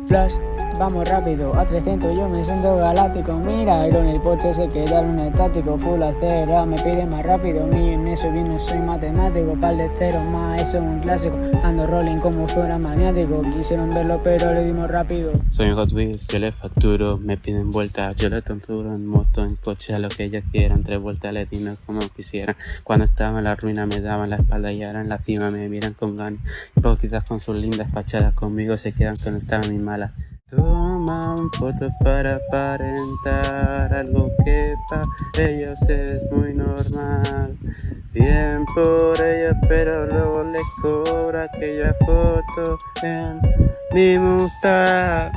Flash, vamos rápido, a 300 yo me siento galáctico. Mira, Iron, el Porsche se queda en un estático. Full acelera, me pide más rápido. Mi en eso vino, soy matemático. Par de ceros más, eso es un clásico. Ando rolling como fuera maniático. Quisieron verlo pero le dimos rápido. Soy un Hot Wheels, yo le facturo, me piden vueltas, yo le tonturo en moto, en coche, a lo que ellos quieran. 3 vueltas le dimos como quisieran. Cuando estaba en la ruina me daban la espalda y ahora en la cima me miran con ganas. Hipócritas con sus lindas fachadas, conmigo se quedan que no estaban mis malas. Toman fotos para aparentar algo que para ellos es muy normal. Bien por ellos, pero luego les cobra aquella foto en mi Mustang.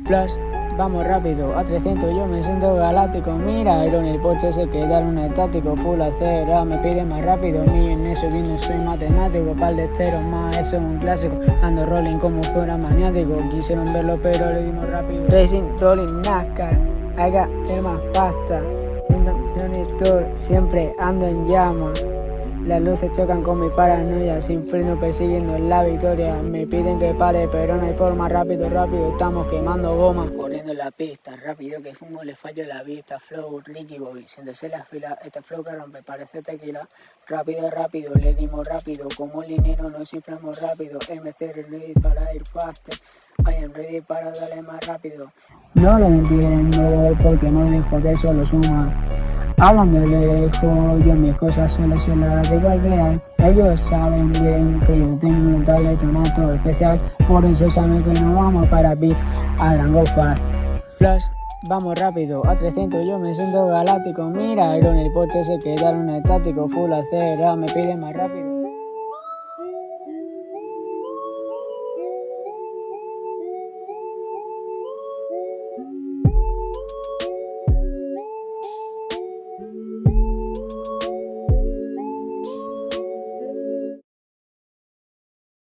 Flash, vamos rápido, a 300 yo me siento galáctico. Mira, Iron, el Porsche se queda en un estático. Full acelera, me pide más rápido. Mi en eso vino, soy matemático. Par de ceros más, eso es un clásico. Ando rolling como fuera maniático. Quisieron verlo pero le dimos rápido. Racing, rolling, NASCAR, haga tener más pasta. Siempre ando en llamas. Las luces chocan con mi paranoia, sin freno persiguiendo la victoria. Me piden que pare, pero no hay forma, rápido, estamos quemando goma. Corriendo en la pista, rápido que fumo, le fallo la vista. Flow, Ricky Bobby, siéntese la fila, este flow que rompe, parece tequila. Rápido, le dimos rápido, como el dinero nos inflamos rápido. MC ready para ir faster, I am ready para darle más rápido. No lo entiendo, porque no dejo de solo suma. Hablando de lejos, yo mis cosas solo se las digo al real. Ellos saben bien que yo tengo un talento nato especial. Por eso saben que no vamos para beats, I go fast. Flash, vamos rápido, a 300 yo me siento galáctico. Mira, Iron, el Porsche se queda en un estático. Full acelera, me pide más rápido.